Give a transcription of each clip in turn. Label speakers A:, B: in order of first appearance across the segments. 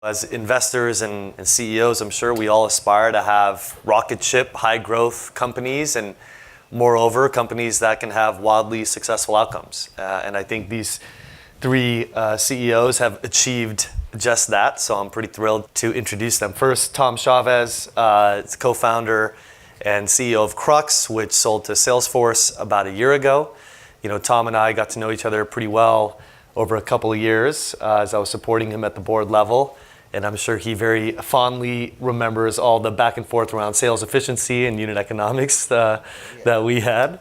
A: As investors and CEOs, I'm sure we all aspire to have rocket ship, high growth companies, and moreover, companies that can have wildly successful outcomes. And I think these three CEOs have achieved just that, so I'm pretty thrilled to introduce them. First, Tom Chavez, is co-founder and CEO of Krux, which sold to Salesforce about a year ago. You know, Tom and I got to know each other pretty well over a couple of years as I was supporting him at the board level. And I'm sure he very fondly remembers all the back and forth around sales efficiency and unit economics that we had.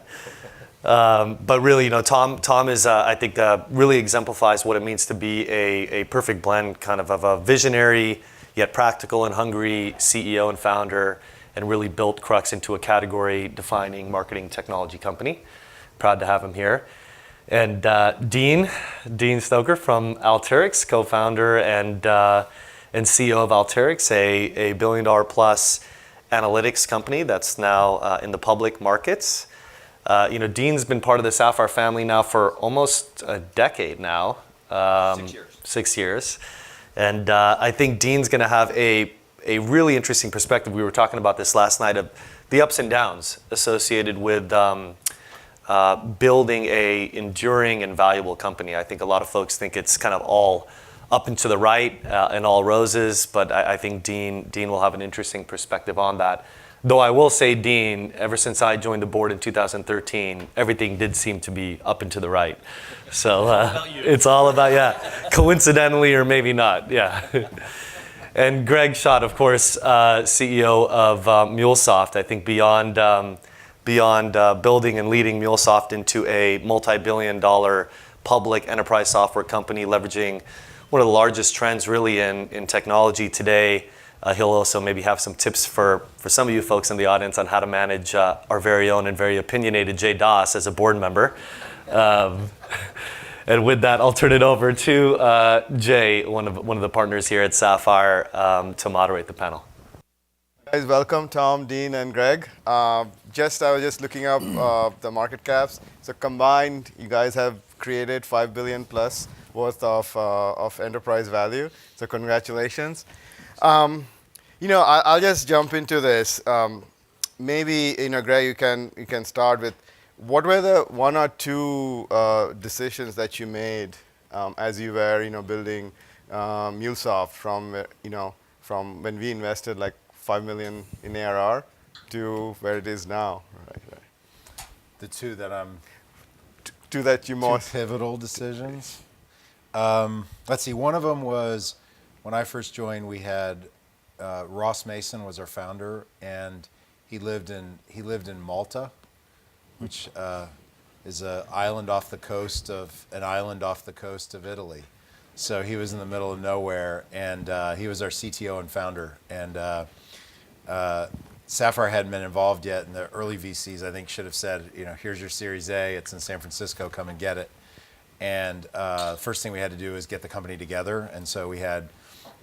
A: But really, you know, Tom is, I think, really exemplifies what it means to be a perfect blend kind of a visionary, yet practical and hungry CEO and founder, and really built Krux into a category-defining marketing technology company. Proud to have him here. And Dean Stoecker from Alteryx, co-founder and CEO of Alteryx, a $1 billion plus analytics company that's now in the public markets. You know, Dean's been part of the Sapphire family now for almost a decade now.
B: 6 years.
A: 6 years. And I think Dean's going to have a really interesting perspective. We were talking about this last night of the ups and downs associated with building a enduring and valuable company. I think a lot of folks think it's kind of all up and to the right and all roses, but I think Dean will have an interesting perspective on that. Though I will say, Dean, ever since I joined the board in 2013, everything did seem to be up and to the right. So it's all about, coincidentally or maybe not, And Greg Schott, of course, CEO of MuleSoft. I think beyond building and leading MuleSoft into a multi-billion-dollar public enterprise software company, leveraging one of the largest trends really in technology today. He'll also maybe have some tips for some of you folks in the audience on how to manage our very own and very opinionated Jay Doss as a board member. And with that, I'll turn it over to Jay, one of the partners here at Sapphire, to moderate the panel.
C: Guys, welcome Tom, Dean, and Greg. I was just looking up the market caps. So combined, you guys have created $5 billion plus worth of enterprise value. So congratulations. I'll just jump into this. Maybe, Greg, you can start with what were the one or two decisions that you made as you were, building MuleSoft from when we invested like $5 million in ARR to where it is now. Right.
B: The two that
C: Two that you most
B: pivotal decisions. Let's see. One of them was when I first joined. We had Ross Mason was our founder, and he lived in Malta, which is an island off the coast of Italy. So he was in the middle of nowhere, and he was our CTO and founder. And Sapphire hadn't been involved yet, and the early VCs I think should have said, here's your Series A. It's in San Francisco. Come and get it. And the first thing we had to do is get the company together. And so we had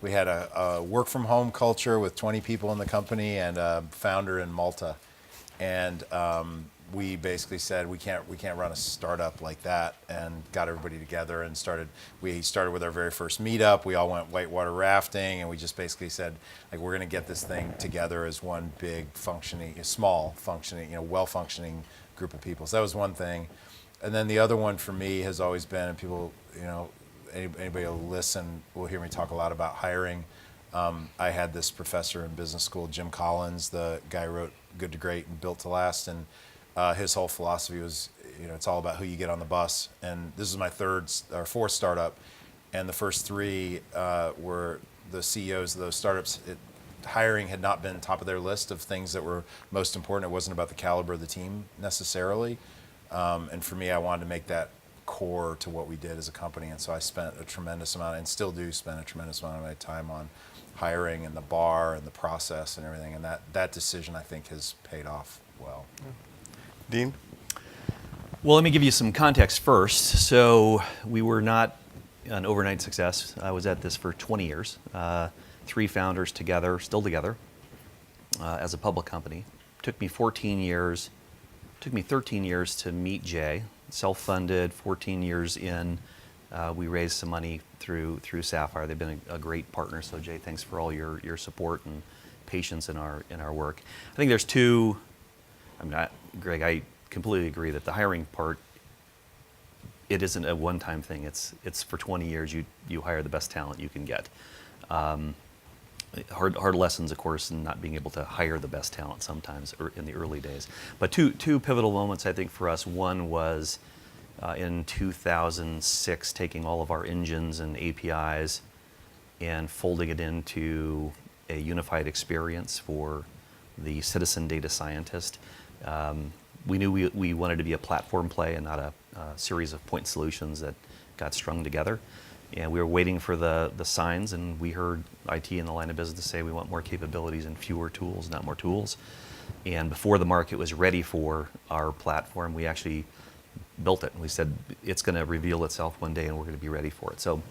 B: a work from home culture with 20 people in the company and a founder in Malta. And we basically said we can't run a startup like that, and got everybody together and we started with our very first meetup. We all went whitewater rafting, and we just basically said, like, we're going to get this thing together as one big well-functioning group of people. So that was one thing. And then the other one for me has always been, and people, anybody will listen will hear me talk a lot about hiring. I had this professor in business school, Jim Collins, the guy who wrote Good to Great and Built to Last, and his whole philosophy was, it's all about who you get on the bus. And this is my fourth startup, and the first three were the CEOs of those startups. Hiring had not been top of their list of things that were most important. It wasn't about the caliber of the team necessarily. And for me, I wanted to make that core to what we did as a company. And so I spent a tremendous amount, and still do spend a tremendous amount of my time on hiring and the bar and the process and everything. And that decision, I think, has paid off well.
C: Dean?
D: Well, let me give you some context first. So we were not an overnight success. I was at this for 20 years. 3 founders together, still together, as a public company. Took me 13 years to meet Jay. Self-funded, 14 years in, We raised some money through Sapphire. They've been a great partner. So Jay, thanks for all your support and patience in our work. I think there's two. Greg, I completely agree that the hiring part, it isn't a one-time thing. It's for 20 years. You hire the best talent you can get. Hard lessons, of course, in not being able to hire the best talent sometimes in the early days. But two pivotal moments, I think, for us. One was in 2006, taking all of our engines and APIs and folding it into a unified experience for the citizen data scientist. We knew we wanted to be a platform play and not a series of point solutions that got strung together. And we were waiting for the signs, and we heard IT in the line of business say we want more capabilities and fewer tools, not more tools. And before the market was ready for our platform, we actually built it. And we said it's going to reveal itself one day, and we're going to be ready for it. So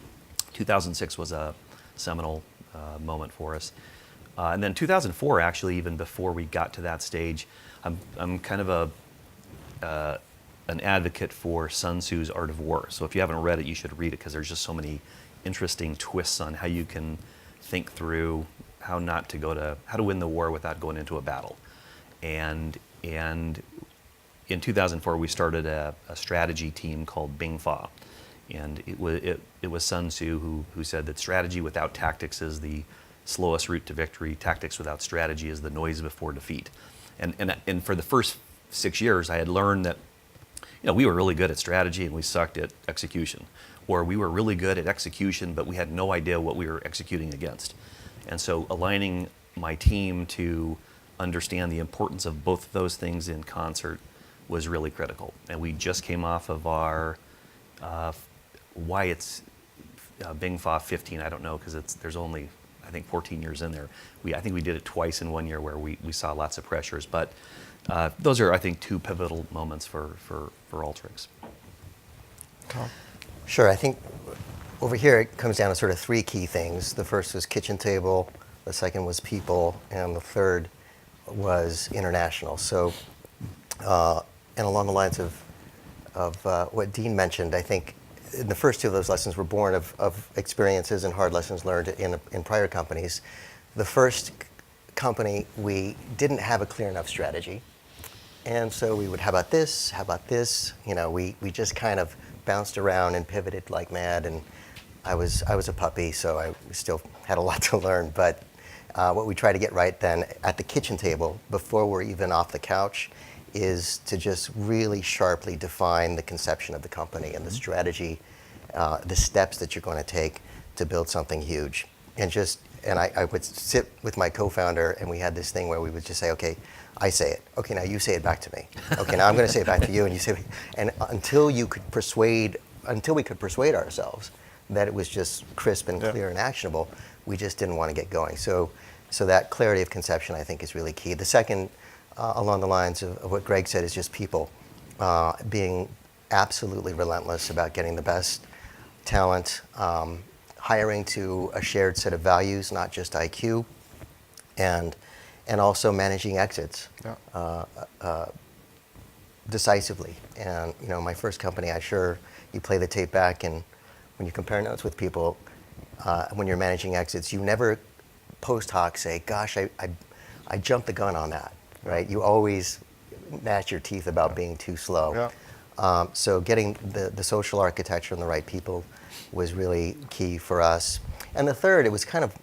D: 2006 was a seminal moment for us. And then 2004, actually, even before we got to that stage, I'm kind of an advocate for Sun Tzu's Art of War. So if you haven't read it, you should read it, because there's just so many interesting twists on how you can think through how to win the war without going into a battle. And in 2004, we started a strategy team called Bing-Fa. And it was Sun Tzu who said that strategy without tactics is the slowest route to victory. Tactics without strategy is the noise before defeat. And for the first 6 years, I had learned that we were really good at strategy and we sucked at execution. Or we were really good at execution, but we had no idea what we were executing against. And so aligning my team to understand the importance of both of those things in concert was really critical. And we just came off of our, why it's Bing-Fa 15, I don't know, because there's only, I think, 14 years in there. I think we did it twice in 1 year where we saw lots of pressures. But those are, I think, two pivotal moments for Alteryx.
C: Tom?
E: Sure. I think over here it comes down to sort of three key things. The first was kitchen table, the second was people, and the third was international. So, and along the lines of what Dean mentioned, I think the first two of those lessons were born of experiences and hard lessons learned in prior companies. The first company, we didn't have a clear enough strategy. And so we would, how about this? How about this? We just kind of bounced around and pivoted like mad. And I was a puppy, so I still had a lot to learn. But what we try to get right then at the kitchen table, before we're even off the couch, is to just really sharply define the conception of the company and the strategy, the steps that you're going to take to build something huge. And I would sit with my co-founder, and we had this thing where we would just say, okay, I say it. Okay, now you say it back to me. Okay, now I'm going to say it back to you, and you say it. And until we could persuade ourselves that it was just crisp and clear and actionable, we just didn't want to get going. So that clarity of conception, I think, is really key. The second, along the lines of what Greg said, is just people being absolutely relentless about getting the best talent, hiring to a shared set of values, not just IQ, and also managing exits decisively. And my first company, you play the tape back, and when you compare notes with people, when you're managing exits, you never post hoc say, "Gosh, I jumped the gun on that." Right? You always gnash your teeth about being too slow. Yeah. So getting the social architecture and the right people was really key for us. And the third, it was kind of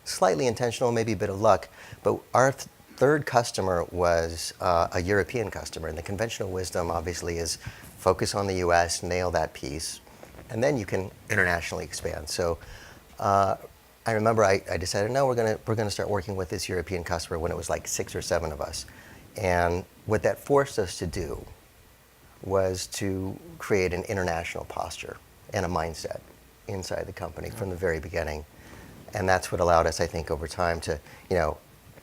E: slightly intentional, maybe a bit of luck, but our third customer was a European customer. And the conventional wisdom, obviously, is focus on the US, nail that piece, and then you can internationally expand. So I remember I decided, no, we're gonna start working with this European customer when it was like 6 or 7 of us. And what that forced us to do was to create an international posture and a mindset inside the company from the very beginning. And that's what allowed us, I think, over time to,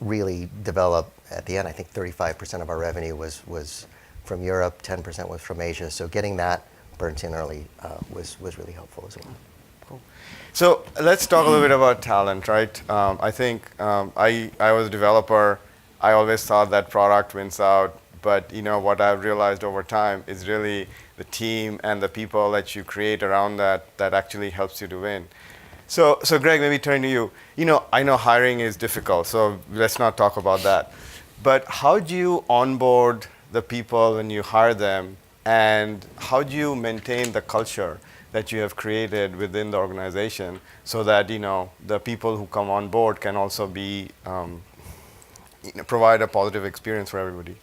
E: really develop. At the end, I think 35% of our revenue was from Europe, 10% was from Asia. So getting that burnt in early was really helpful as well.
C: Cool. So let's talk a little bit about talent, right? I think I was a developer. I always thought that product wins out, but what I've realized over time is really the team and the people that you create around that actually helps you to win. So Greg, maybe turn to you. I know hiring is difficult, so let's not talk about that. But how do you onboard the people when you hire them, and how do you maintain the culture that you have created within the organization so that the people who come on board can also be provide a positive experience for everybody?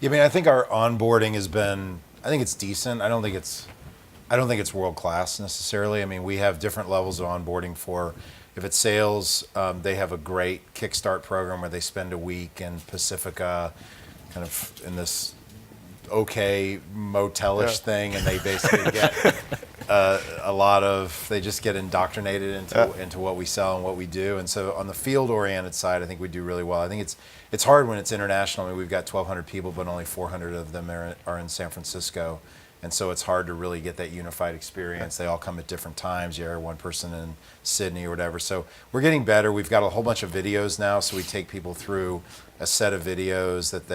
B: Yeah, I mean, I think our onboarding has been, I think it's decent. I don't think it's world class necessarily. I mean, we have different levels of onboarding for, if it's sales, they have a great Kickstart program where they spend a week in Pacifica, kind of in this okay motelish thing, and they basically get they just get indoctrinated into what we sell and what we do. And so on the field oriented side, I think we do really well. I think it's hard when it's international. I mean, we've got 1,200 people, but only 400 of them are in San Francisco. And so it's hard to really get that unified experience. They all come at different times. You hear one person in Sydney or whatever. So we're getting better. We've got a whole bunch of videos now, so we take people through a set of videos that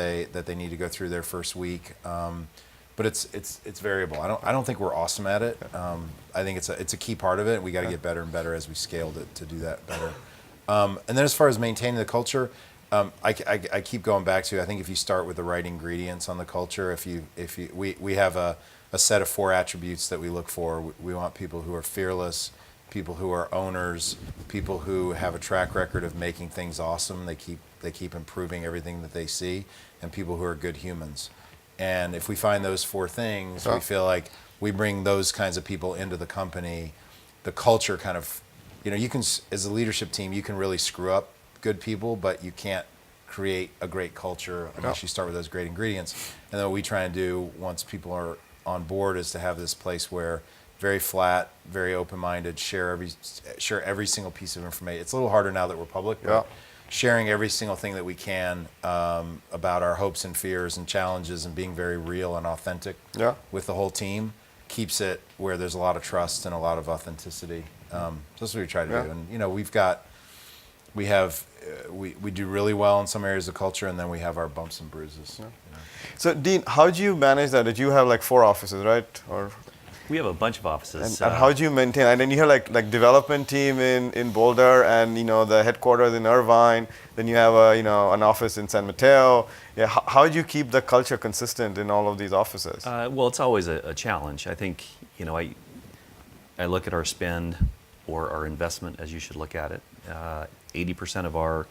B: they need to go through their first week. But it's variable. I don't think we're awesome at it. I think it's a key part of it. We got to get better and better as we scale to do that better. And then as far as maintaining the culture, I keep going back to, I think if you start with the right ingredients on the culture, we have a set of 4 attributes that we look for. We want people who are fearless, people who are owners, people who have a track record of making things awesome. They keep improving everything that they see, and people who are good humans. And if we find those 4 things, we feel like we bring those kinds of people into the company. The culture kind of, you can, as a leadership team, you can really screw up good people, but you can't create a great culture unless you start with those great ingredients. And then what we try and do once people are on board is to have this place where very flat, very open-minded, share every single piece of information. It's a little harder now that we're public, but sharing every single thing that we can about our hopes and fears and challenges, and being very real and authentic with the whole team keeps it where there's a lot of trust and a lot of authenticity. So that's what we try to do. And we do really well in some areas of culture, and then we have our bumps and bruises.
C: So Dean, how do you manage that? Did you have like 4 offices, right? Or
D: We have a bunch of offices.
C: and how do you maintain? And then you have like development team in Boulder, and the headquarters in Irvine. Then you have an office in San Mateo. Yeah, how do you keep the culture consistent in all of these offices?
D: Well, it's always a challenge. I think, I look at our spend or our investment as you should look at it. 80% of our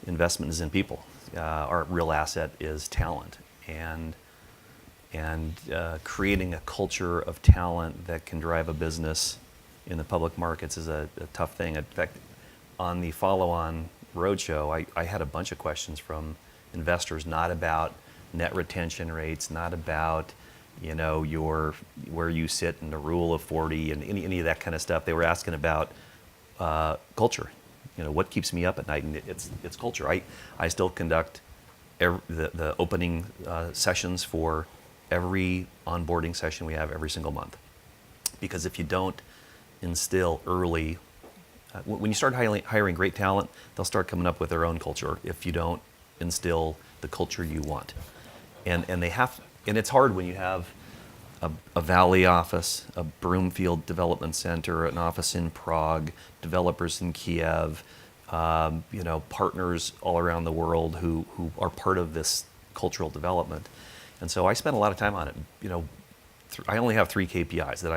D: investment is in people. Our real asset is talent, and creating a culture of talent that can drive a business in the public markets is a tough thing. In fact, on the follow-on roadshow, I had a bunch of questions from investors, not about net retention rates, not about where you sit in the rule of 40 and any of that kind of stuff. They were asking about culture. What keeps me up at night, and it's culture. I still conduct the opening sessions for every onboarding session we have every single month, because if you don't instill early, when you start hiring great talent, they'll start coming up with their own culture. If you don't instill the culture you want, and it's hard when you have a Valley office, a Broomfield Development Center, an office in Prague, developers in Kiev, partners all around the world who are part of this cultural development. And so I spend a lot of time on it. I only have 3 KPIs that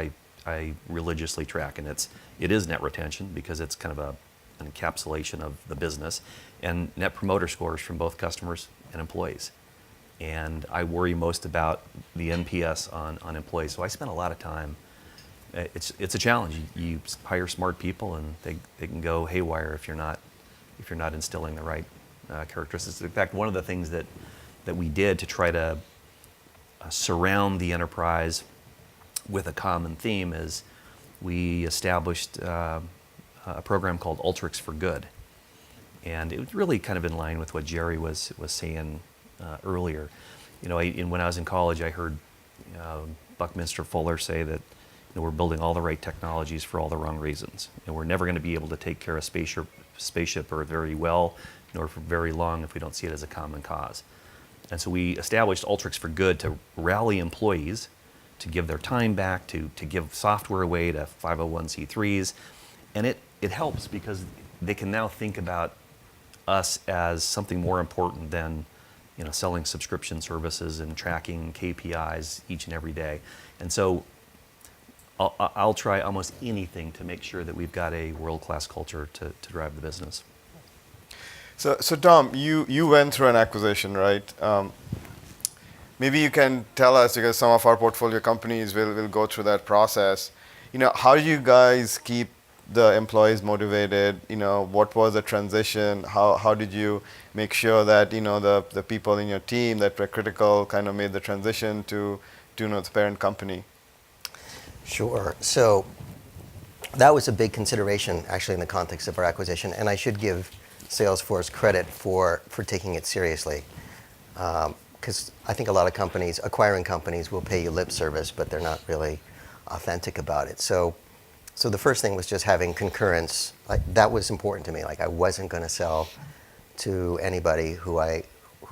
D: I religiously track, and it is net retention, because it's kind of an encapsulation of the business, and net promoter scores from both customers and employees. And I worry most about the NPS on employees. So I spend a lot of time. It's a challenge. You hire smart people, and they can go haywire if you're not instilling the right characteristics. In fact, one of the things that we did to try to surround the enterprise with a common theme is we established a program called Ultrix for Good, and it was really kind of in line with what Jerry was saying earlier. When I was in college, I heard Buckminster Fuller say that we're building all the right technologies for all the wrong reasons, and we're never going to be able to take care of spaceship Earth very well, nor for very long, if we don't see it as a common cause. And so we established Alteryx for Good to rally employees, to give their time back, to give software away to 501c3s. And it helps because they can now think about us as something more important than selling subscription services and tracking KPIs each and every day. And so I'll try almost anything to make sure that we've got a world-class culture to drive the business.
C: So Tom, you went through an acquisition, right? Maybe you can tell us, because some of our portfolio companies will go through that process. How do you guys keep the employees motivated? What was the transition? How did you make sure that the people in your team that were critical kind of made the transition to the parent company?
E: Sure. So that was a big consideration, actually, in the context of our acquisition. And I should give Salesforce credit for taking it seriously. Because I think a lot of companies, acquiring companies, will pay you lip service, but they're not really authentic about it. So the first thing was just having concurrence. That was important to me. I wasn't going to sell to anybody who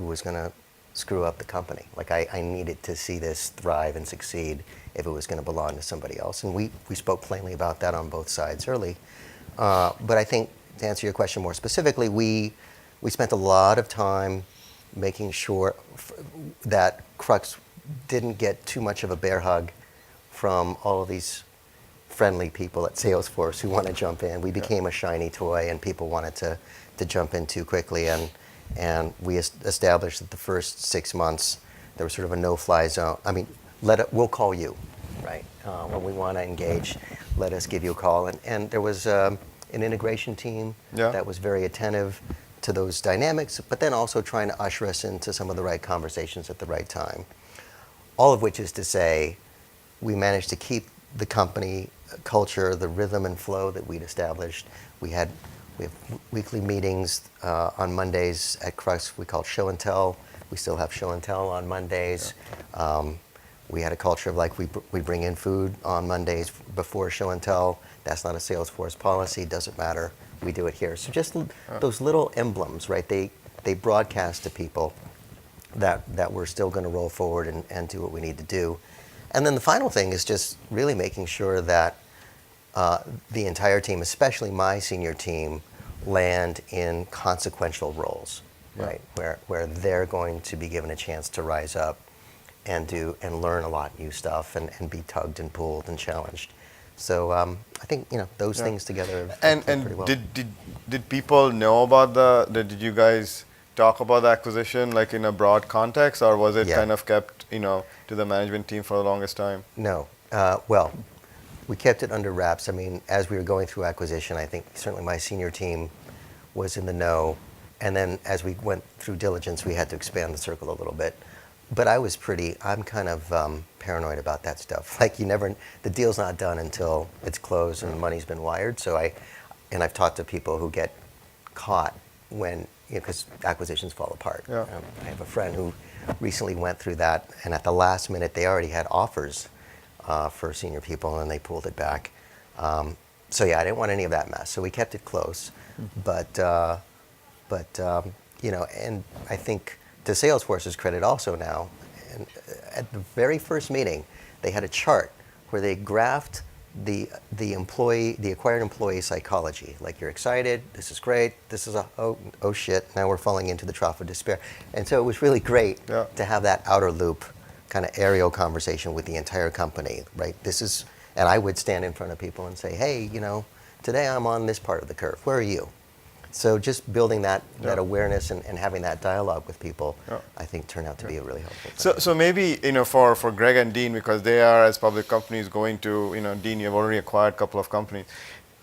E: was going to screw up the company. I needed to see this thrive and succeed if it was going to belong to somebody else. And we spoke plainly about that on both sides early. But I think, to answer your question more specifically, we spent a lot of time making sure that Crux didn't get too much of a bear hug from all of these friendly people at Salesforce who want to jump in. We became a shiny toy, and people wanted to jump in too quickly. And we established that the first 6 months there was sort of a no-fly zone. I mean, we'll call you, right? When we want to engage, let us give you a call. And there was an integration team that was very attentive to those dynamics, but then also trying to usher us into some of the right conversations at the right time. All of which is to say, we managed to keep the company culture, the rhythm and flow that we'd established. We have weekly meetings on Mondays at Crux we called Show and Tell. We still have Show and Tell on Mondays. We had a culture of we bring in food on Mondays before Show and Tell. That's not a Salesforce policy, doesn't matter. We do it here. So just those little emblems, right? They broadcast to people that we're still going to roll forward and do what we need to do. And then the final thing is just really making sure that the entire team, especially my senior team, land in consequential roles, right? Where they're going to be given a chance to rise up and learn a lot new stuff and be tugged and pulled and challenged. So I think those things together have played pretty well.
C: Did people know about did you guys talk about the acquisition in a broad context, or was it kind of kept to the management team for the longest time?
E: No. Well, we kept it under wraps. I mean, as we were going through acquisition, I think certainly my senior team was in the know. And then as we went through diligence, we had to expand the circle a little bit. But I'm kind of paranoid about that stuff. The deal's not done until it's closed and the money's been wired. So I've talked to people who get caught when, because acquisitions fall apart.
C: Yeah.
E: I have a friend who recently went through that, and at the last minute, they already had offers for senior people, and they pulled it back. I didn't want any of that mess. So we kept it close. Mm-hmm. And I think to Salesforce's credit also now, and at the very first meeting, they had a chart where they graphed the acquired employee psychology. You're excited, this is great, this is oh shit, now we're falling into the trough of despair. And so it was really great to have that outer loop kind of aerial conversation with the entire company, right? And I would stand in front of people and say, hey, today I'm on this part of the curve, where are you? So just building that awareness and having that dialogue with people, I think turned out to be a really helpful thing.
C: So maybe for Greg and Dean, because they are as public companies going to Dean, you've already acquired a couple of companies.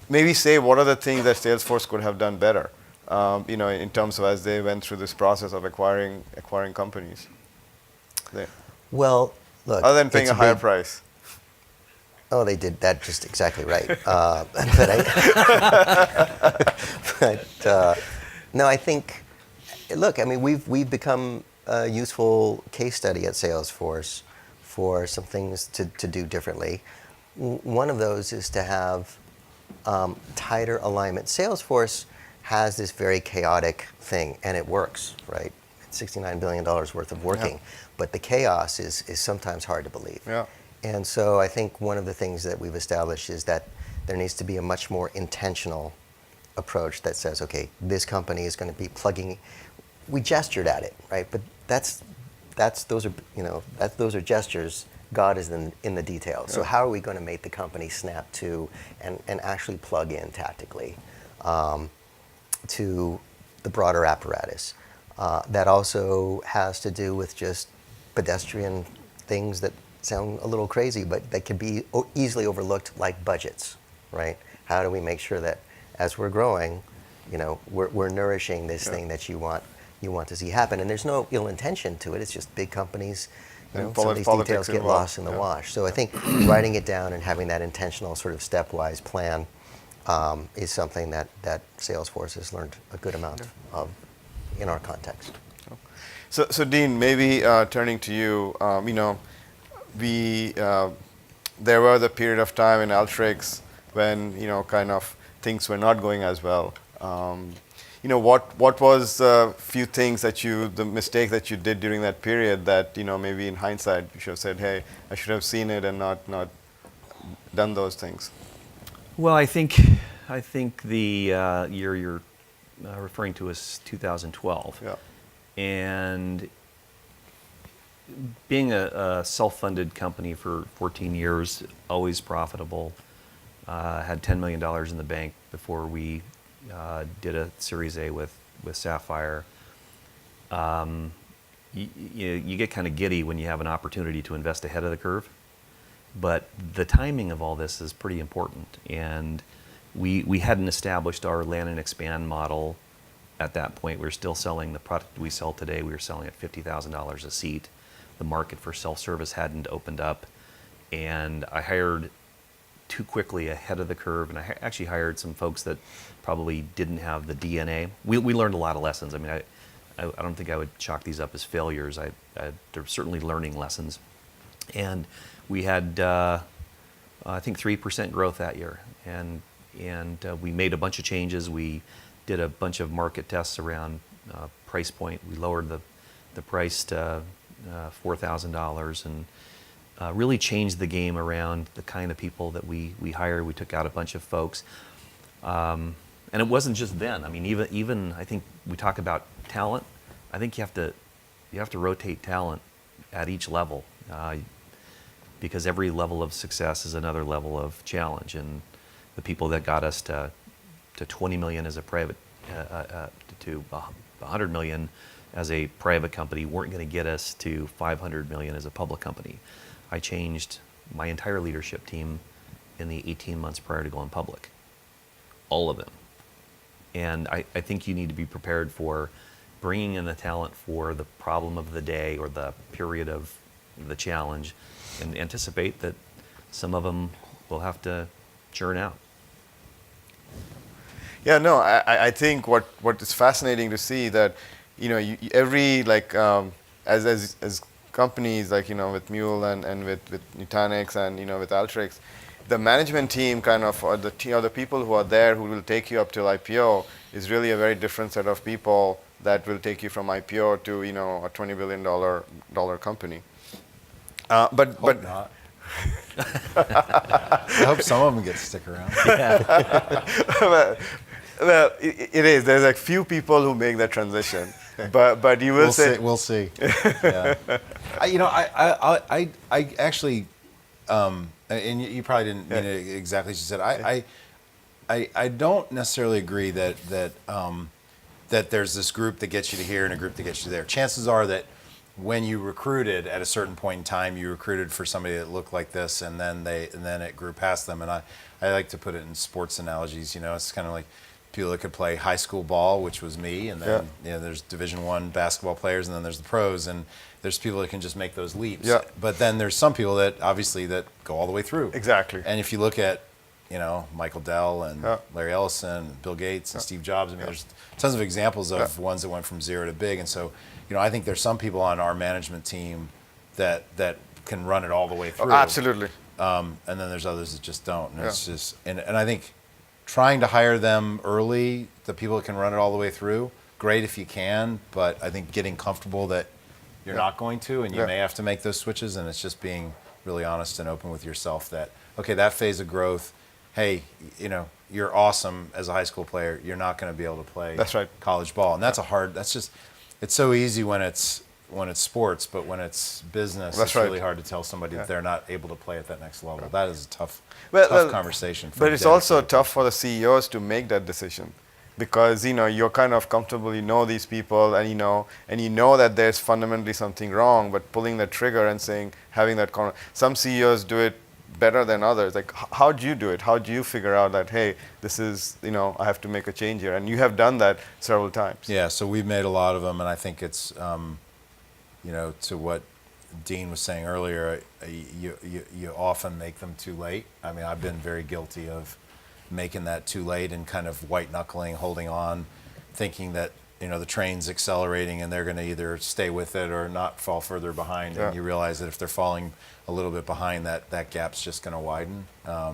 C: Maybe say what are the things that Salesforce could have done better, in terms of as they went through this process of acquiring companies.
E: Well, look,
C: other than paying a higher price.
E: Oh, they did that just exactly right. No, I think, look, I mean, we've become a useful case study at Salesforce for some things to do differently. One of those is to have tighter alignment. Salesforce has this very chaotic thing, and it works, right? $69 billion worth of working. But the chaos is sometimes hard to believe.
C: Yeah.
E: And so I think one of the things that we've established is that there needs to be a much more intentional approach that says, okay, this company is going to be plugging. We gestured at it, right? But those are gestures. God is in the details. So how are we going to make the company snap to and actually plug in tactically to the broader apparatus? That also has to do with just pedestrian things that sound a little crazy, but that can be easily overlooked, like budgets, right? How do we make sure that as we're growing, we're nourishing this thing that you want to see happen? And there's no ill intention to it. It's just big companies. Some of these details get lost in the wash. So I think writing it down and having that intentional sort of stepwise plan is something that Salesforce has learned a good amount of in our context.
C: So Dean, maybe turning to you, there was a period of time in Alteryx when kind of things were not going as well. What was a few things the mistake that you did during that period that maybe in hindsight you should have said, hey, I should have seen it and not done those things?
D: Well, I think the year you're referring to is 2012.
C: Yeah.
D: And being a self-funded company for 14 years, always profitable, had $10 million in the bank before we did a Series A with Sapphire. You get kind of giddy when you have an opportunity to invest ahead of the curve. But the timing of all this is pretty important. And we hadn't established our land and expand model at that point. We were still selling the product we sell today. We were selling at $50,000 a seat. The market for self-service hadn't opened up. And I hired too quickly ahead of the curve. And I actually hired some folks that probably didn't have the DNA. We learned a lot of lessons. I mean, I don't think I would chalk these up as failures. They're certainly learning lessons. And we had, I think, 3% growth that year. And we made a bunch of changes. We did a bunch of market tests around price point. We lowered the price to $4,000 and really changed the game around the kind of people that we hired. We took out a bunch of folks. And it wasn't just then. I mean, even I think we talk about talent. I think you have to rotate talent at each level because every level of success is another level of challenge. And the people that got us to 20 million as a private, to 100 million as a private company weren't going to get us to 500 million as a public company. I changed my entire leadership team in the 18 months prior to going public. All of them. And I think you need to be prepared for bringing in the talent for the problem of the day or the period of the challenge and anticipate that some of them will have to churn out.
C: Yeah, no, I think what is fascinating to see that, every as companies with Mule and with Nutanix and with Alteryx, the management team or the people who are there who will take you up till IPO is really a very different set of people that will take you from IPO to a $20 billion company. But
B: not. I hope some of them get to stick around.
C: Well, it is. There's like few people who make that transition, but you will say
B: we'll see. Yeah. I actually, and you probably didn't mean it exactly as you said. I don't necessarily agree that there's this group that gets you to here and a group that gets you there. Chances are that when you recruited at a certain point in time, you recruited for somebody that looked like this, and then it grew past them. And I like to put it in sports analogies. It's kind of like people that could play high school ball, which was me, and then there's Division I basketball players, and then there's the pros, and there's people that can just make those leaps.
C: Yeah.
B: But then there's some people that obviously that go all the way through.
C: Exactly.
B: And if you look at Michael Dell and Larry Ellison, and Bill Gates and Steve Jobs, I mean, there's tons of examples of ones that went from zero to big. And so, I think there's some people on our management team that can run it all the way through.
C: Oh, absolutely.
B: And then there's others that just don't. And it's just, and I think trying to hire them early, the people that can run it all the way through, great if you can, but I think getting comfortable that you're not going to, and you
C: Yeah.
B: may have to make those switches, and it's just being really honest and open with yourself that, okay, that phase of growth, hey, you know, you're awesome as a high school player. You're not going to be able to play
C: That's right.
B: college ball, and that's just, it's so easy when it's sports, but when it's business,
C: That's
B: it's
C: right.
B: really hard to tell somebody that they're not able to play at that next level. That is a tough
C: Well,
B: conversation. For
C: But it's also
B: dedicated
C: tough for the CEOs to make that decision, because you're kind of comfortable, these people, and you know that there's fundamentally something wrong. But pulling the trigger and having that some CEOs do it better than others. Like, how do you do it? How do you figure out that, hey, this is, I have to make a change here? And you have done that several times.
B: Yeah, so we've made a lot of them, and I think it's, to what Dean was saying earlier, you often make them too late. I mean, I've been very guilty of making that too late and kind of white knuckling, holding on, thinking that the train's accelerating and they're going to either stay with it or not fall further behind.
C: Yeah.
B: And you realize that if they're falling a little bit behind, that gap's just going to widen. I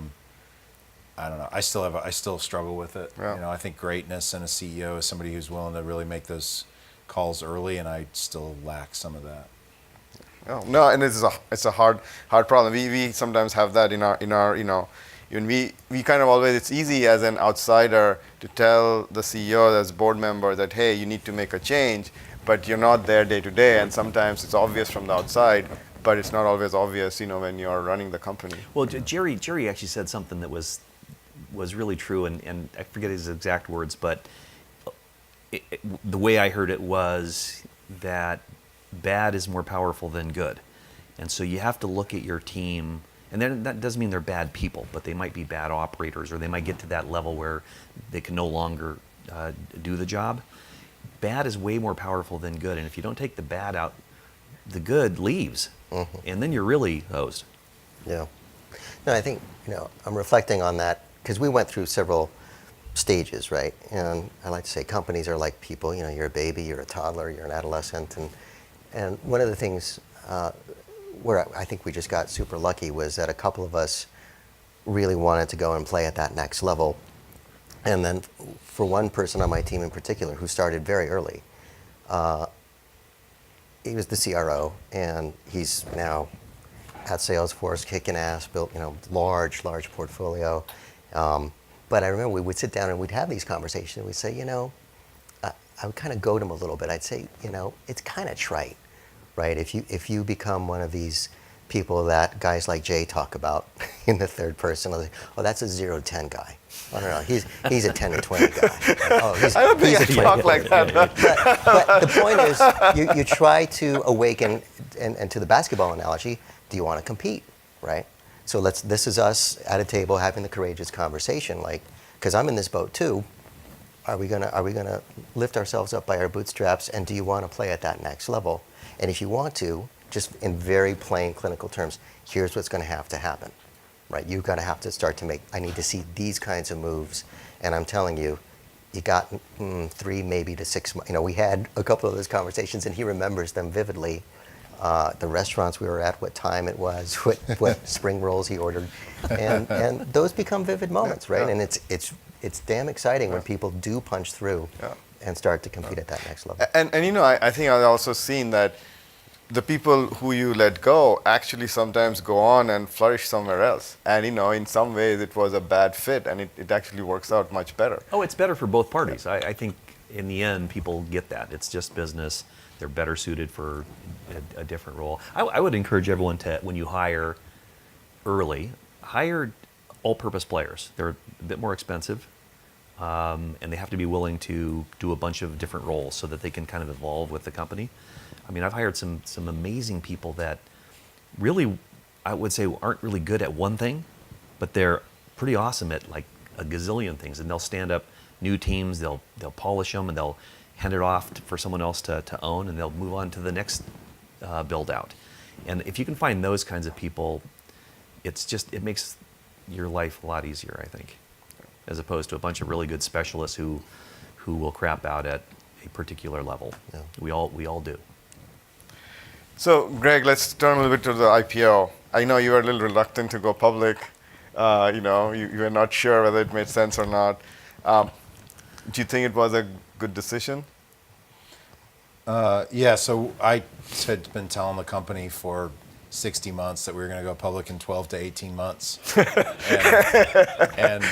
B: don't know. I still struggle with it.
C: Yeah.
B: I think greatness in a CEO is somebody who's willing to really make those calls early, and I still lack some of that.
C: Oh, no, and it's a hard problem. We sometimes have that in our even we kind of always, it's easy as an outsider to tell the CEO as board member that, hey, you need to make a change, but you're not there day to day, and sometimes it's obvious from the outside, but it's not always obvious, when you're running the company.
D: Well, Jerry actually said something that was really true, and I forget his exact words, but the way I heard it was that bad is more powerful than good. And so you have to look at your team, and then that doesn't mean they're bad people, but they might be bad operators, or they might get to that level where they can no longer do the job. Bad is way more powerful than good, and if you don't take the bad out, the good leaves, and then you're really hosed.
E: Yeah. No, I think, I'm reflecting on that because we went through several stages, right? And I like to say companies are like people. You're a baby, you're a toddler, you're an adolescent. And one of the things where I think we just got super lucky was that a couple of us really wanted to go and play at that next level. And then for one person on my team in particular who started very early, he was the CRO, and he's now at Salesforce, kicking ass, built large portfolio. But I remember we would sit down and we'd have these conversations. And we'd say, I would kind of goad him a little bit. I'd say, it's kind of trite, right? If you become one of these people that guys like Jay talk about in the third person, like, oh, that's a 0 to 10 guy. Oh, no, he's a 10 to 20 guy. Like, oh,
C: I don't think
E: he's
C: I
E: a
C: talk like that.
E: but the point is, you try to awaken, and to the basketball analogy, do you want to compete, right? So this is us at a table having the courageous conversation, like, because I'm in this boat too. Are we gonna lift ourselves up by our bootstraps, and do you want to play at that next level? And if you want to, just in very plain clinical terms, here's what's going to have to happen, right? You're going to have to start to make. I need to see these kinds of moves, and I'm telling you, you got 3 maybe to 6 months. We had a couple of those conversations, and he remembers them vividly. The restaurants we were at, what time it was, what spring rolls he ordered, and those become vivid moments, right?
C: Yeah.
E: And it's damn exciting when people do punch through and start to compete at that next level.
C: And I think I've also seen that the people who you let go actually sometimes go on and flourish somewhere else. And in some ways it was a bad fit, and it actually works out much better.
D: Oh, it's better for both parties. I think in the end, people get that. It's just business. They're better suited for a different role. I would encourage everyone to, when you hire early, hire all-purpose players. They're a bit more expensive, and they have to be willing to do a bunch of different roles so that they can kind of evolve with the company. I mean, I've hired some amazing people that really, I would say, aren't really good at one thing, but they're pretty awesome at like a gazillion things. And they'll stand up new teams, they'll polish them, and they'll hand it off for someone else to own, and they'll move on to the next build out. And if you can find those kinds of people, it makes your life a lot easier, I think, as opposed to a bunch of really good specialists who will crap out at a particular level.
E: Yeah.
D: We all do.
C: So, Greg, let's turn a little bit to the IPO. I know you were a little reluctant to go public. You were not sure whether it made sense or not. Do you think it was a good decision?
B: Yeah, so I had been telling the company for 60 months that we were going to go public in 12 to 18 months. And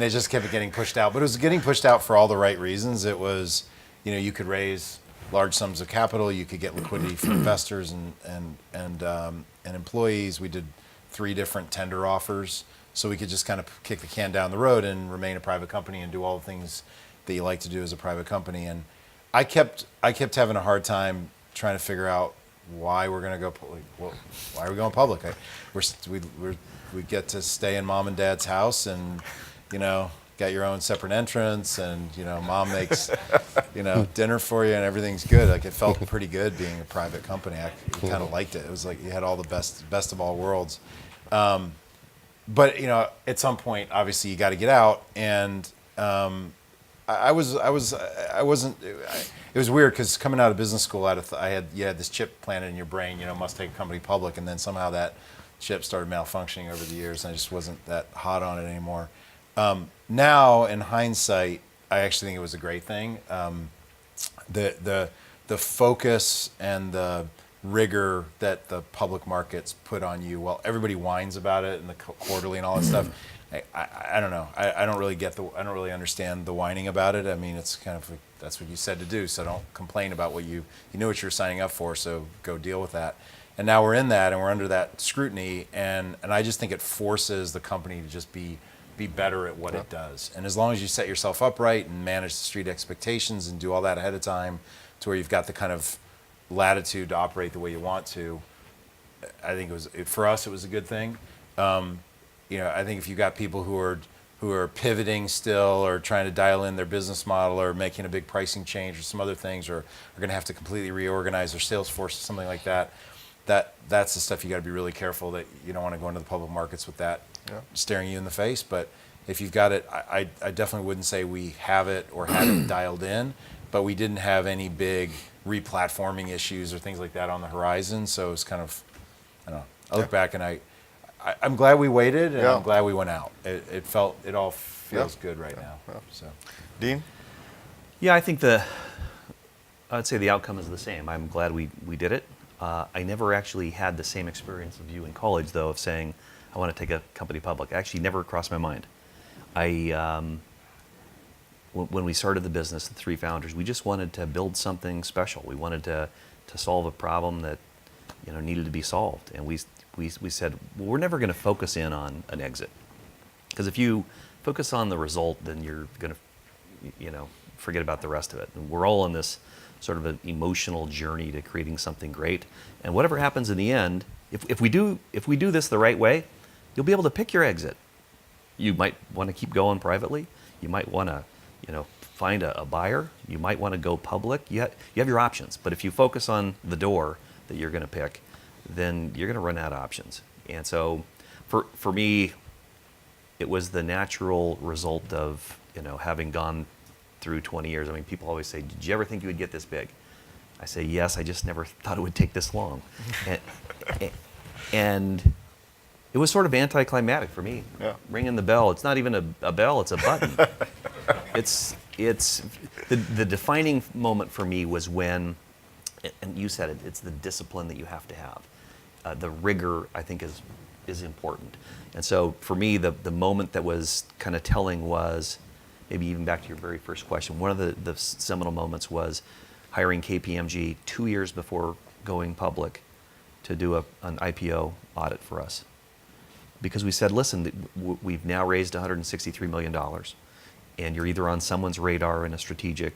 B: it just kept getting pushed out. But it was getting pushed out for all the right reasons. It was, you could raise large sums of capital, you could get liquidity for investors and employees. We did 3 different tender offers, so we could just kind of kick the can down the road and remain a private company and do all the things that you like to do as a private company. And I kept having a hard time trying to figure out why we're going to go public. Well, why are we going public? We get to stay in mom and dad's house, and got your own separate entrance, and mom makes dinner for you, and everything's good. Like, it felt pretty good being a private company. I kind of liked it. It was like you had all the best of all worlds. But at some point, obviously, you got to get out, and I wasn't. It was weird because coming out of business school, you had this chip planted in your brain. Must take a company public, and then somehow that chip started malfunctioning over the years, and I just wasn't that hot on it anymore. Now, in hindsight, I actually think it was a great thing. The focus and the rigor that the public markets put on you, while everybody whines about it and the quarterly and all that stuff. I don't know. I don't really I don't really understand the whining about it. I mean, it's kind of like, that's what you said to do, so don't complain about what you knew what you were signing up for, so go deal with that. And now we're in that, and we're under that scrutiny, and I just think it forces the company to just be better at what it does. And as long as you set yourself up right and manage the street expectations and do all that ahead of time to where you've got the kind of latitude to operate the way you want to, I think for us, it was a good thing. I think if you got people who are pivoting still, or trying to dial in their business model, or making a big pricing change or some other things, or are going to have to completely reorganize their sales force or something like that, that's the stuff you got to be really careful that you don't want to go into the public markets with that staring you in the face. But if you've got it, I definitely wouldn't say we have it or have it dialed in, but we didn't have any big replatforming issues or things like that on the horizon. So it's kind of, I don't know. I look back and I'm glad we waited, and I'm glad we went out. It all feels good right now. So,
C: Dean?
D: Yeah, I think I'd say the outcome is the same. I'm glad we did it. I never actually had the same experience of you in college, though, of saying, I want to take a company public. Actually, never crossed my mind. When we started the business, the 3 founders, we just wanted to build something special. We wanted to solve a problem that needed to be solved. And we said, well, we're never going to focus in on an exit. Because if you focus on the result, then you're going to forget about the rest of it. And we're all on this sort of an emotional journey to creating something great. And whatever happens in the end, if we do this the right way, you'll be able to pick your exit. You might want to keep going privately. You might want to, find a buyer. You might want to go public. You have your options. But if you focus on the door that you're going to pick, then you're going to run out of options. And so, for me, it was the natural result of having gone through 20 years. I mean, people always say, "Did you ever think you would get this big?" I say, "Yes. I just never thought it would take this long." and it was sort of anticlimactic for me.
C: Yeah.
D: Ringing the bell. It's not even a bell. It's a button. It's the defining moment for me was when, and you said it. It's the discipline that you have to have. The rigor, I think, is important. And so for me, the moment that was kind of telling was, maybe even back to your very first question, one of the seminal moments was hiring KPMG 2 years before going public to do an IPO audit for us. Because we said, listen, we've now raised $163 million, and you're either on someone's radar in a strategic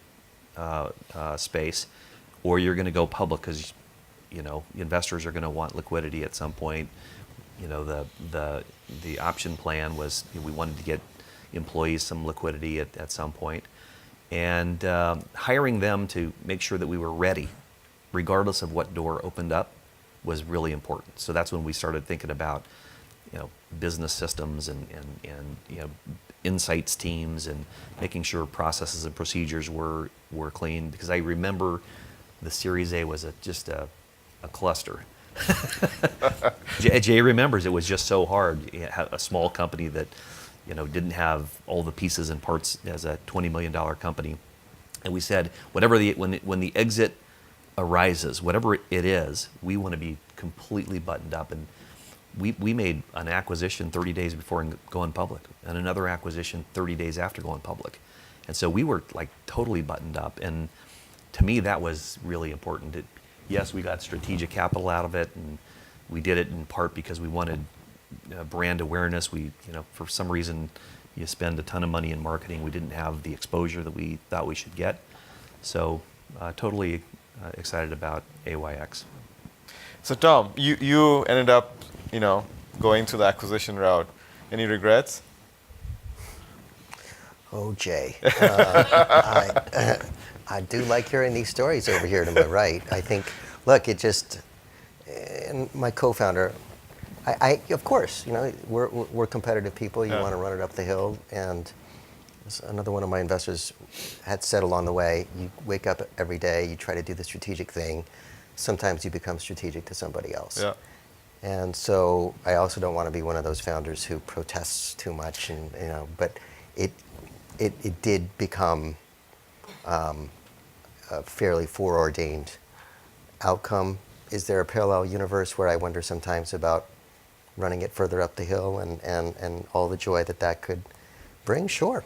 D: space, or you're going to go public because investors are going to want liquidity at some point. The option plan was we wanted to get employees some liquidity at some point, and hiring them to make sure that we were ready, regardless of what door opened up, was really important. So that's when we started thinking about business systems and insights teams, and making sure processes and procedures were clean. Because I remember the Series A was just a cluster. Jay remembers it was just so hard. A small company that didn't have all the pieces and parts as a $20 million company. And we said, when the exit arises, whatever it is, we want to be completely buttoned up. And we made an acquisition 30 days before going public, and another acquisition 30 days after going public. And so we were like totally buttoned up. And to me, that was really important. Yes, we got strategic capital out of it, and we did it in part because we wanted brand awareness. For some reason, you spend a ton of money in marketing. We didn't have the exposure that we thought we should get. So totally excited about AYX.
C: So Tom, you ended up, going through the acquisition route. Any regrets?
E: Oh, Jay. I do like hearing these stories over here to my right. I think, look, and my co-founder, of course, we're competitive people. You want to run it up the hill. And another one of my investors had said along the way, you wake up every day, you try to do the strategic thing. Sometimes you become strategic to somebody else.
C: Yeah.
E: And so I also don't want to be one of those founders who protests too much, but it did become a fairly foreordained outcome. Is there a parallel universe where I wonder sometimes about running it further up the hill and all the joy that could bring? Sure,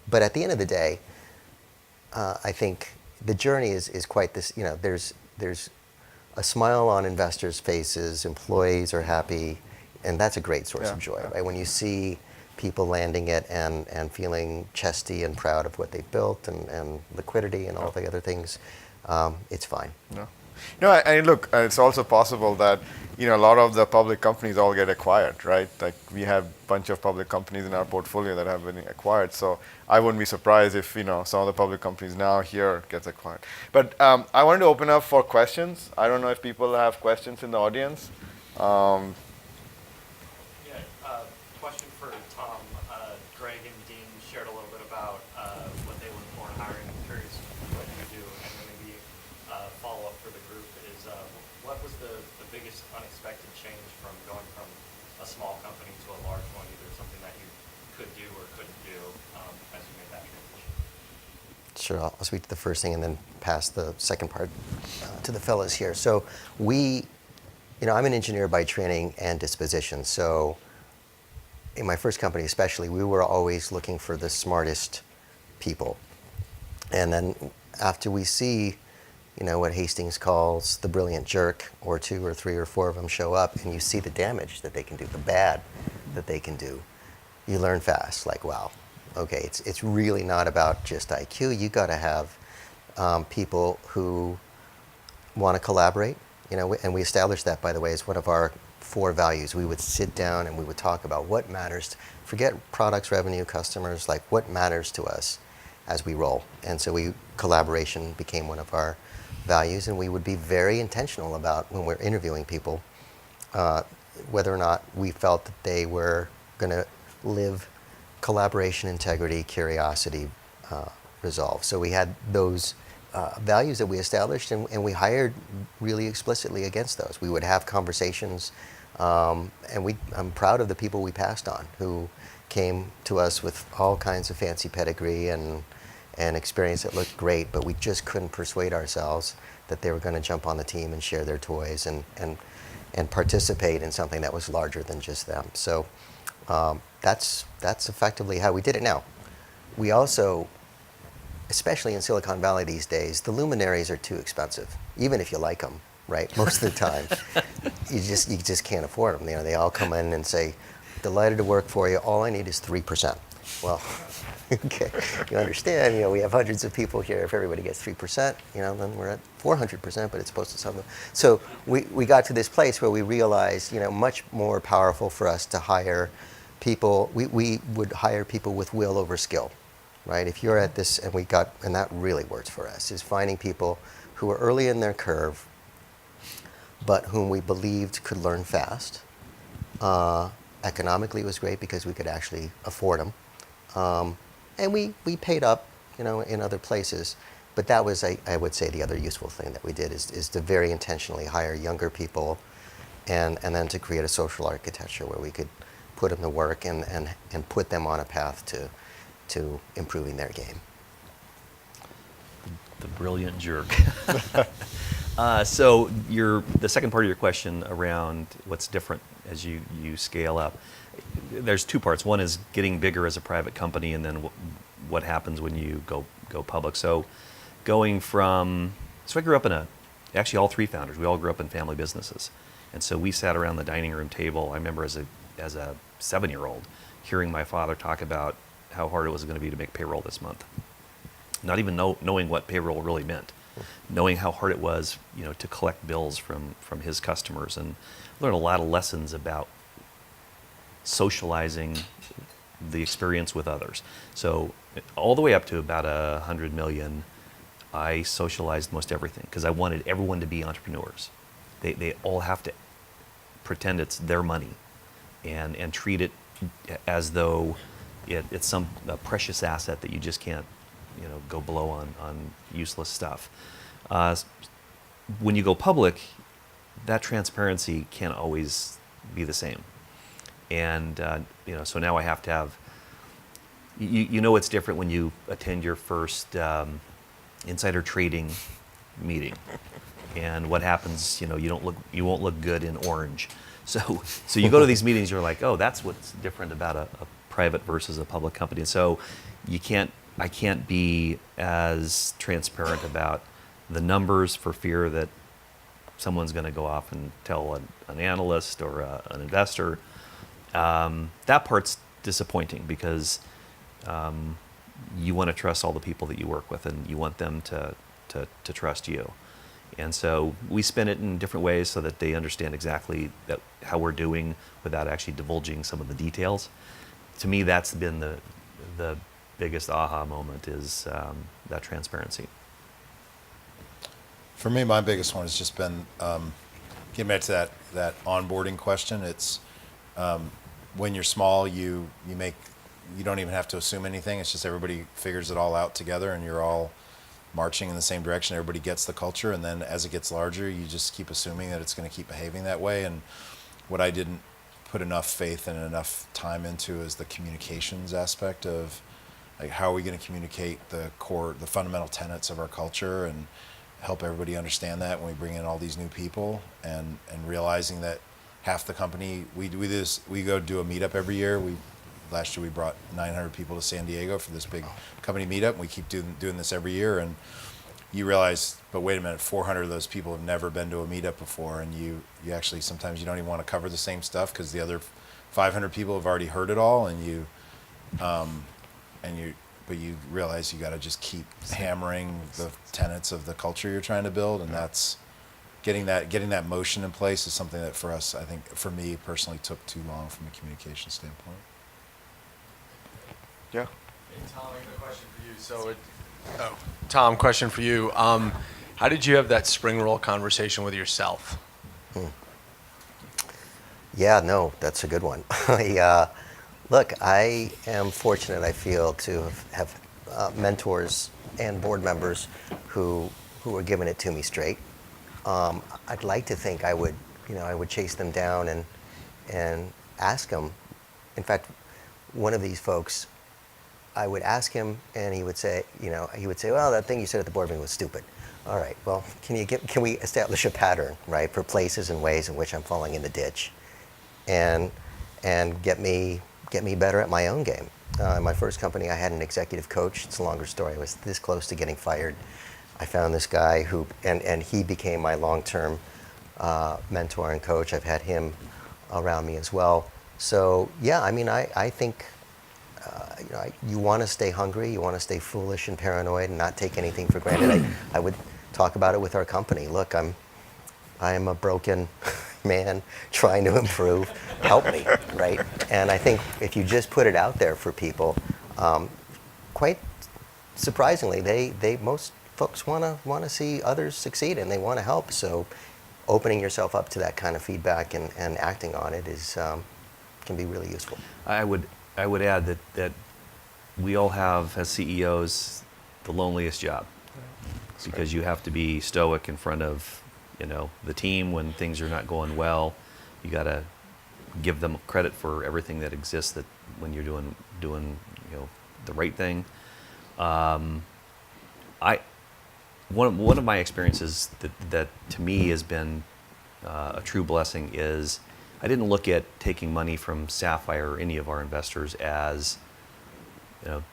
E: But at the end of the day, I think the journey is quite this. There's a smile on investors' faces, employees are happy, and that's a great source of joy, right? When you see people landing it and feeling chesty and proud of what they've built and liquidity and all the other things, it's fine.
C: No, and look, it's also possible that a lot of the public companies all get acquired, right? Like we have a bunch of public companies in our portfolio that have been acquired. So I wouldn't be surprised if some of the public companies now here gets acquired. But I wanted to open up for questions. I don't know if people have questions in the audience.
F: Question for Tom. Greg and Dean shared a little bit about what they look for in hiring. I'm curious what you do, and then maybe follow up for the group is what was the biggest unexpected change from going from a small company to a large one, either something that you could do or couldn't do as you made that transition?
E: Sure, I'll speak to the first thing and then pass the second part to the fellows here. So I'm an engineer by training and disposition. So in my first company especially, we were always looking for the smartest people. And then after we see, what Hastings calls the brilliant jerk, or 2 or 3 or 4 of them show up, and you see the damage that they can do, the bad that they can do, you learn fast, like, wow, okay, it's really not about just IQ. You got to have people who want to collaborate, and we established that, by the way, as one of our 4 values. We would sit down and we would talk about what matters, forget products, revenue, customers, like what matters to us as we roll. And so collaboration became one of our values, and we would be very intentional about when we're interviewing people, whether or not we felt that they were going to live collaboration, integrity, curiosity, resolve. So we had those values that we established, and we hired really explicitly against those. We would have conversations, and I'm proud of the people we passed on who came to us with all kinds of fancy pedigree and experience that looked great, but we just couldn't persuade ourselves that they were going to jump on the team and share their toys and participate in something that was larger than just them. So that's effectively how we did it. Now, we also, especially in Silicon Valley these days, the luminaries are too expensive, even if you like them, right? Most of the time, you just can't afford them. They all come in and say, "Delighted to work for you. All I need is 3%." Well, okay, you understand. We have hundreds of people here. If everybody gets 3%, then we're at 400%. But it's supposed to something. So we got to this place where we realized, much more powerful for us to hire people. We would hire people with will over skill. Right? If you're at this, and that really works for us, is finding people who are early in their curve, but whom we believed could learn fast. Economically, it was great because we could actually afford them, and we paid up, in other places. But that was, I would say, the other useful thing that we did is to very intentionally hire younger people, and then to create a social architecture where we could put them to work and put them on a path to improving their game.
D: The brilliant jerk. So the second part of your question around what's different as you scale up, there's two parts. One is getting bigger as a private company, and then what happens when you go public. So I grew up actually all three founders, we all grew up in family businesses. And so we sat around the dining room table, I remember as a 7-year-old, hearing my father talk about how hard it was going to be to make payroll this month. Not even knowing what payroll really meant, knowing how hard it was, to collect bills from his customers, and learned a lot of lessons about socializing the experience with others. So all the way up to about 100 million, I socialized most everything because I wanted everyone to be entrepreneurs. They all have to pretend it's their money and treat it as though it's some precious asset that you just can't go blow on useless stuff. When you go public, that transparency can't always be the same. And so now I have to have, it's different when you attend your first insider trading meeting, and what happens, you won't look good in orange. So you go to these meetings, you're like, oh, that's what's different about a private versus a public company. And so I can't be as transparent about the numbers for fear that someone's going to go off and tell an analyst or an investor. That part's disappointing because you want to trust all the people that you work with, and you want them to trust you. And so we spin it in different ways so that they understand exactly how we're doing without actually divulging some of the details. To me, that's been the biggest aha moment, is that transparency.
B: For me, my biggest one has just been getting back to that onboarding question. It's when you're small, you don't even have to assume anything. It's just everybody figures it all out together, and you're all marching in the same direction. Everybody gets the culture, and then as it gets larger, you just keep assuming that it's going to keep behaving that way. And what I didn't put enough faith and enough time into is the communications aspect of, like, how are we going to communicate the fundamental tenets of our culture and help everybody understand that when we bring in all these new people, and realizing that half the company, we go do a meetup every year. Last year we brought 900 people to San Diego for this big company meetup, and we keep doing this every year. And you realize, but wait a minute, 400 of those people have never been to a meetup before, and you actually, sometimes you don't even want to cover the same stuff because the other 500 people have already heard it all, but you realize you got to just keep hammering the tenets of the culture you're trying to build, and that's getting that motion in place is something that for us, I think, for me personally, took too long from a communication standpoint.
C: Yeah.
G: Hey, Tom, I have a question for you. Tom, question for you. How did you have that spring roll conversation with yourself?
E: Yeah, no, that's a good one. Look, I am fortunate, I feel, to have mentors and board members who are giving it to me straight. I'd like to think I would chase them down and ask them. In fact, one of these folks, I would ask him, and he would say, well, that thing you said at the board meeting was stupid. All right, well, can we establish a pattern, right, for places and ways in which I'm falling in the ditch, and get me better at my own game. In my first company, I had an executive coach. It's a longer story. I was this close to getting fired. I found this guy and he became my long-term mentor and coach. I've had him around me as well. So yeah, I mean, I think you want to stay hungry, you want to stay foolish and paranoid and not take anything for granted. I would talk about it with our company. Look, I am a broken man trying to improve. Help me, right? And I think if you just put it out there for people, quite surprisingly, most folks want to see others succeed, and they want to help. So opening yourself up to that kind of feedback and acting on it can be really useful.
D: I would add that we all have, as CEOs, the loneliest job, because you have to be stoic in front of the team when things are not going well. You got to give them credit for everything that exists, that when you're doing the right thing. one of my experiences that to me has been a true blessing is I didn't look at taking money from Sapphire or any of our investors as, you know,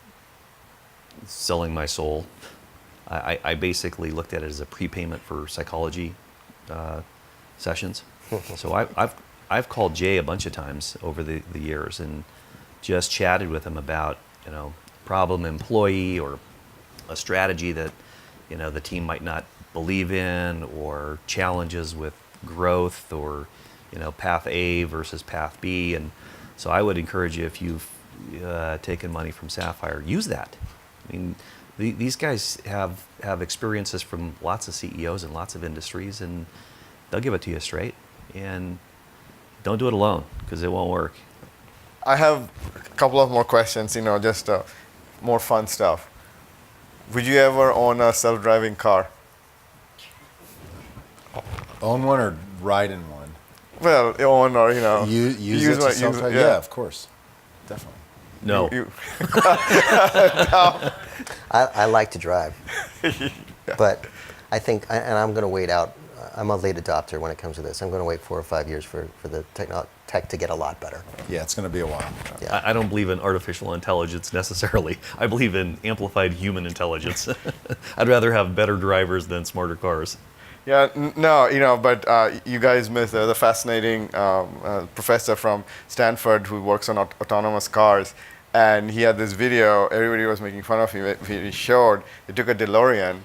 D: selling my soul. I basically looked at it as a prepayment for psychology sessions. So I've called Jay a bunch of times over the years and just chatted with him about, you know, problem employee or a strategy that, you know, the team might not believe in, or challenges with growth, or, you know, path A versus path B. And so I would encourage you, if you've taken money from Sapphire, use that. I mean, these guys have experiences from lots of CEOs and lots of industries, and they'll give it to you straight. And don't do it alone, because it won't work.
C: I have a couple of more questions, you know, just more fun stuff. Would you ever own a self-driving car?
B: Own one or ride in one?
C: Well, own, or, you know,
B: Use it to self-drive? Yeah, of course. Definitely.
D: No.
E: I like to drive, but I think, and I'm going to wait out. I'm a late adopter when it comes to this. I'm going to wait 4 or 5 years for the tech to get a lot better.
B: Yeah, it's going to be a while.
E: Yeah.
D: I don't believe in artificial intelligence necessarily. I believe in amplified human intelligence. I'd rather have better drivers than smarter cars.
C: Yeah, no, you know, but you guys missed the fascinating professor from Stanford who works on autonomous cars, and he had this video. Everybody was making fun of him. He showed they took a DeLorean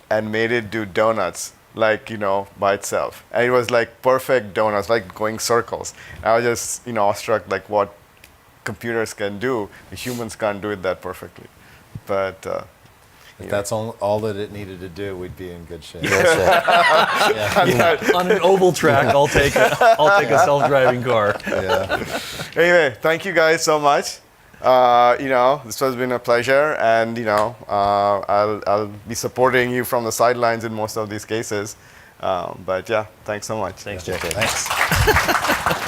C: and made it do donuts, like, you know, by itself, and it was like perfect donuts, like going circles. I was just, you know, awestruck, like what computers can do. The humans can't do it that perfectly, but.
B: If that's all that it needed to do, we'd be in good shape.
E: That's it.
D: On an oval track, I'll take a self-driving car.
B: Yeah.
C: Anyway, thank you guys so much. You know, this has been a pleasure, and you know, I'll be supporting you from the sidelines in most of these cases. But yeah, thanks so much.
D: Thanks,
E: Okay.
B: Thanks.